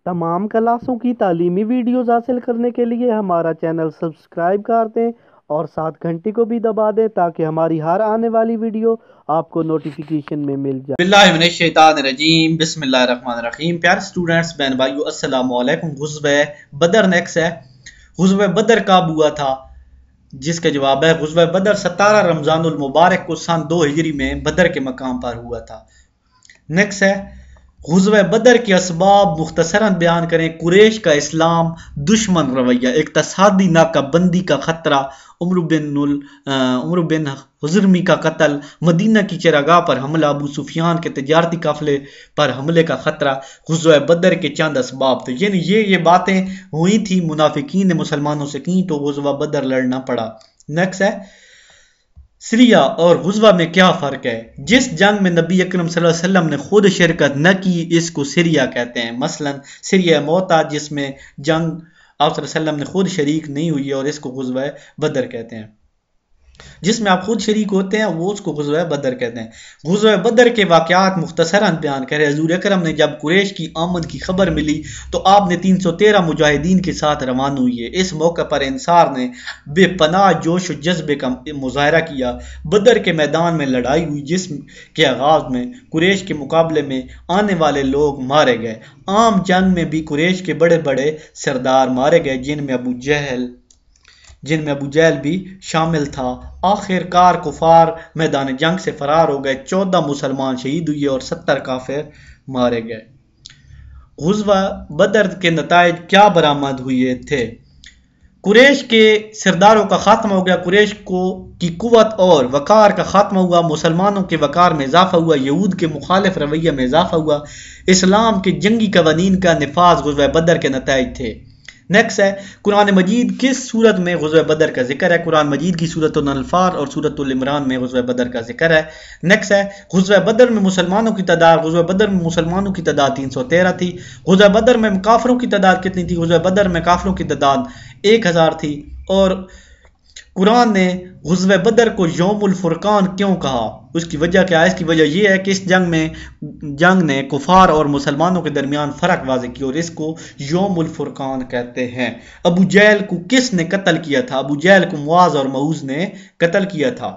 تمام کلاسوں کی تعلیمی ویڈیوز حاصل کرنے کے لیے ہمارا چینل سبسکرائب کر دیں اور ساتھ گھنٹی کو بھی دبا دیں تاکہ ہماری ہر آنے والی ویڈیو آپ کو نوٹیفیکیشن میں مل جائے۔ باللہ من الشیطان الرجیم، بسم اللہ الرحمن الرحیم۔ پیارے سٹوڈنٹس، بہن بھائیو، السلام علیکم۔ غزوہ بدر نیکس ہے۔ غزوہ بدر کب ہوا تھا؟ جس کا جواب ہے غزوہ بدر 17 رمضان المبارک کو سن 2 ہجری میں بدر کے مقام پر ہوا تھا۔ نیکس ہے غزوہ بدر کے اسباب مختصراً بیان کریں۔ قریش کا اسلام دشمن رویہ، اقتصادی ناکہ بندی کا خطرہ، عمرو بن حضرمی کا قتل، مدینہ کی چراگاہ پر حملہ، ابو سفیان کے تجارتی قافلے پر حملے کا خطرہ، غزوہ بدر کے چند اسباب تھے۔ یعنی یہ باتیں ہوئی تھی، منافقین نے مسلمانوں سے کی تو غزوہ بدر لڑنا پڑا۔ نیکسٹ ہے سریہ اور غزوہ میں کیا فرق ہے؟ جس جنگ میں نبی اکرم صلی اللہ علیہ وسلم نے خود شرکت نہ کی اس کو سریہ کہتے ہیں۔ مثلا سریہ موتا جس میں جنگ آپ صلی اللہ علیہ وسلم نے خود شریک نہیں ہوئی ہے، اور اس کو غزوہ بدر کہتے ہیں۔ جس میں آپ خود شریک ہوتے ہیں وہ اس کو غزوہ بدر کہتے ہیں۔ غزوہ بدر کے واقعات مختصراً بیان کریں۔ حضور اکرم نے جب قریش کی آمد کی خبر ملی تو آپ نے 313 مجاہدین کے ساتھ روانہ ہوئی ہے۔ اس موقع پر انصار نے بے پناہ جوش و جذبے کا مظاہرہ کیا۔ بدر کے میدان میں لڑائی ہوئی جس کے آغاز میں قریش کے مقابلے میں آنے والے لوگ مارے گئے۔ عام جنگ میں بھی قریش کے بڑے بڑے سردار مارے گئے جن میں ابو جہل بھی شامل تھا۔ آخر کار کفار میدان جنگ سے فرار ہو گئے۔ 14 مسلمان شہید ہوئے اور 70 کافر مارے گئے۔ غزوہ بدر کے نتائج کیا برآمد ہوئے تھے؟ قریش کے سرداروں کا خاتمہ ہو گیا، قریش کی قوت اور وقار کا خاتمہ ہوا، مسلمانوں کے وقار میں اضافہ ہوا، یہود کے مخالف رویہ میں اضافہ ہوا، اسلام کے جنگی قوانین کا نفاذ غزوہ بدر کے نتائج تھے۔ نیکسٹ ہے قرآن مجید کس صورت میں غزوہ بدر کا ذکر ہے؟ قرآن مجید کی سورۃ الانفال اور سورۃ العمران میں غزوہ بدر کا ذکر ہے۔ نیکسٹ ہے غزوہ بدر میں مسلمانوں کی تعداد 313 تھی۔ غزوہ بدر میں کافروں کی تعداد کتنی تھی؟ غزوہ بدر میں کافروں کی تعداد 1000 تھی۔ اور قرآن نے غزوہ بدر کو یوم الفرقان کیوں کہا؟ اس کی وجہ کیا ہے؟ اس کی وجہ یہ ہے کہ اس جنگ نے کفار اور مسلمانوں کے درمیان فرق واضح کیا اور اس کو یوم الفرقان کہتے ہیں۔ ابو جہل کو کس نے قتل کیا تھا؟ ابو جہل کو معاذ اور معوذ نے قتل کیا تھا۔